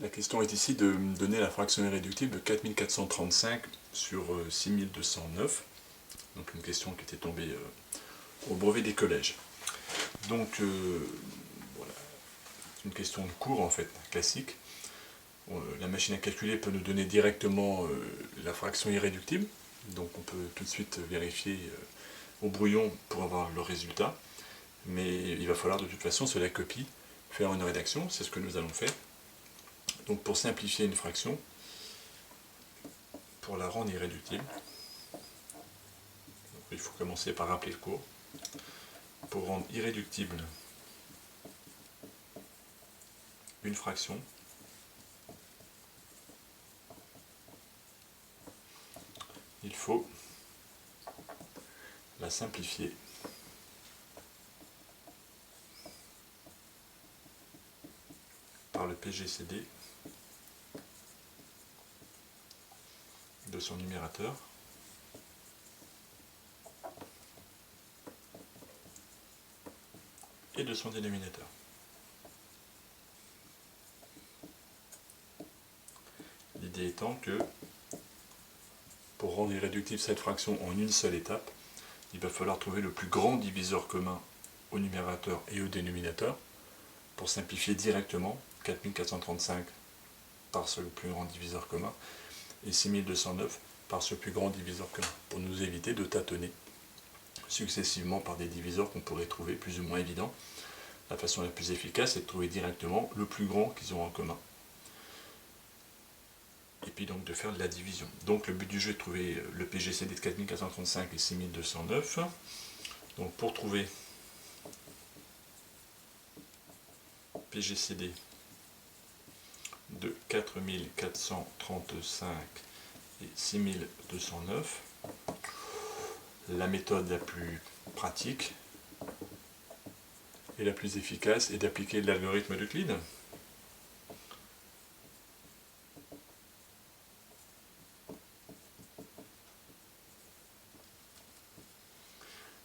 La question est ici de me donner la fraction irréductible de 4435 sur 6209. Donc une question qui était tombée au brevet des collèges. Donc voilà, c'est une question de cours en fait, classique. La machine à calculer peut nous donner directement la fraction irréductible. Donc on peut tout de suite vérifier au brouillon pour avoir le résultat. Mais il va falloir de toute façon sur la copie faire une rédaction, c'est ce que nous allons faire. Donc pour simplifier une fraction, pour la rendre irréductible, donc il faut commencer par rappeler le cours. Pour rendre irréductible une fraction, il faut la simplifier par le PGCD de son numérateur et de son dénominateur. L'idée étant que pour rendre irréductible cette fraction en une seule étape, il va falloir trouver le plus grand diviseur commun au numérateur et au dénominateur pour simplifier directement 4435 par ce plus grand diviseur commun et 6209 par ce plus grand diviseur commun, pour nous éviter de tâtonner successivement par des diviseurs qu'on pourrait trouver plus ou moins évidents. La façon la plus efficace est de trouver directement le plus grand qu'ils ont en commun. Et puis donc de faire de la division. Donc le but du jeu est de trouver le PGCD de 4435 et 6209. Donc pour trouver PGCD de 4435 et 6209, la méthode la plus pratique et la plus efficace est d'appliquer l'algorithme d'Euclide.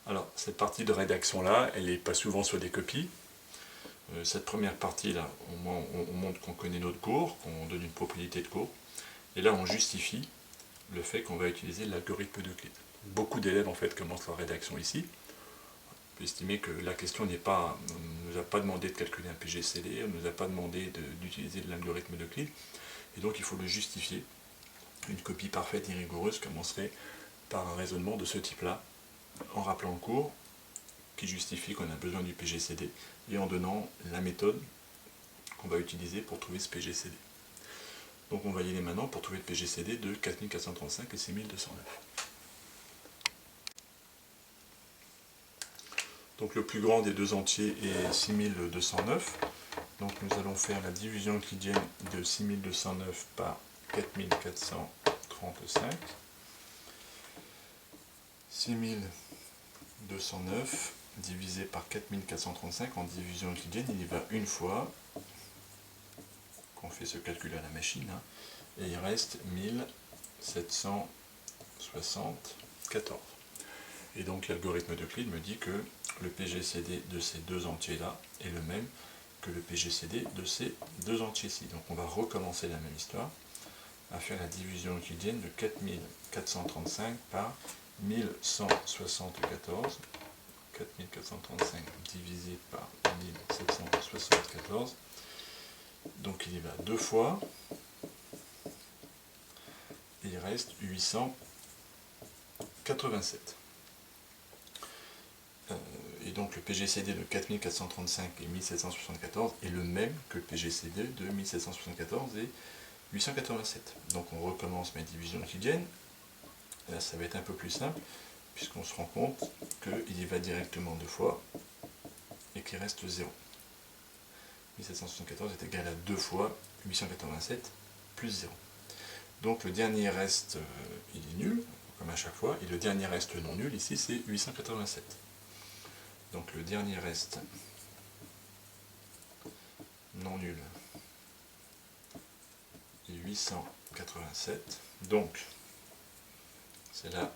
Alors, cette partie de rédaction-là, elle n'est pas souvent sur des copies. Cette première partie-là, on montre qu'on connaît notre cours, qu'on donne une propriété de cours. Et là, on justifie le fait qu'on va utiliser l'algorithme d'Euclide. Beaucoup d'élèves, en fait, commencent leur rédaction ici. On peut estimer que la question n'est pas... On ne nous a pas demandé de calculer un PGCD, on ne nous a pas demandé d'utiliser l'algorithme d'Euclide. Et donc, il faut le justifier. Une copie parfaite et rigoureuse commencerait par un raisonnement de ce type-là, en rappelant le cours, qui justifie qu'on a besoin du PGCD, et en donnant la méthode qu'on va utiliser pour trouver ce PGCD. Donc on va y aller maintenant pour trouver le PGCD de 4435 et 6209. Donc le plus grand des deux entiers est 6209. Donc nous allons faire la division euclidienne de 6209 par 4435. 6209 divisé par 4435 en division euclidienne, il y va une fois qu'on fait ce calcul à la machine, hein, et il reste 1774. Et donc l'algorithme d'Euclide me dit que le PGCD de ces deux entiers-là est le même que le PGCD de ces deux entiers-ci. Donc on va recommencer la même histoire, à faire la division euclidienne de 4435 par 1174. 4435 divisé par 1774. Donc il y va deux fois. Et il reste 887. Et donc le PGCD de 4435 et 1774 est le même que le PGCD de 1774 et 887. Donc on recommence ma division euclidienne. Là ça va être un peu plus simple, puisqu'on se rend compte qu'il y va directement deux fois et qu'il reste 0. 1774 est égal à 2 fois 887 plus 0. Donc le dernier reste, il est nul, comme à chaque fois, et le dernier reste non nul, ici, c'est 887. Donc le dernier reste non nul est 887. Donc, c'est là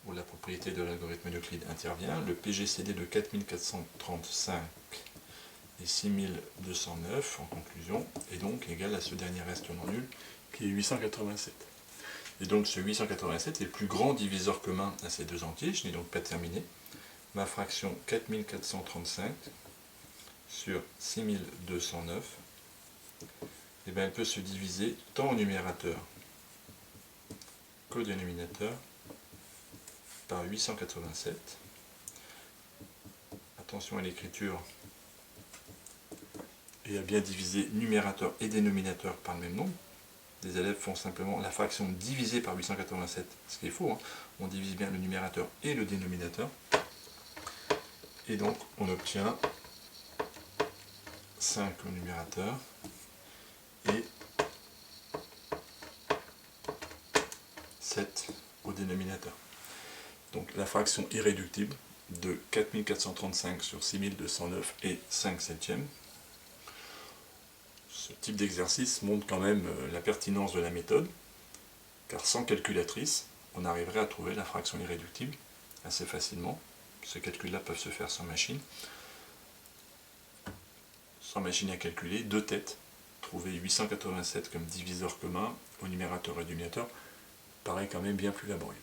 où la propriété de l'algorithme d'Euclide intervient. Le PGCD de 4435 et 6209 en conclusion, est donc égal à ce dernier reste non nul, qui est 887. Et donc ce 887 est le plus grand diviseur commun à ces deux entiers, je n'ai donc pas terminé. Ma fraction 4435 sur 6209, et bien elle peut se diviser tant au numérateur qu'au dénominateur par 887. Attention à l'écriture et à bien diviser numérateur et dénominateur par le même nombre. Les élèves font simplement la fraction divisée par 887, ce qui est faux, hein. On divise bien le numérateur et le dénominateur. Et donc on obtient 5 au numérateur et 7 au dénominateur. Donc la fraction irréductible de 4435 sur 6209 est 5 septièmes. Ce type d'exercice montre quand même la pertinence de la méthode, car sans calculatrice, on arriverait à trouver la fraction irréductible assez facilement. Ces calculs-là peuvent se faire sans machine. Sans machine à calculer, deux têtes, trouver 887 comme diviseur commun au numérateur et au dénominateur, paraît quand même bien plus laborieux.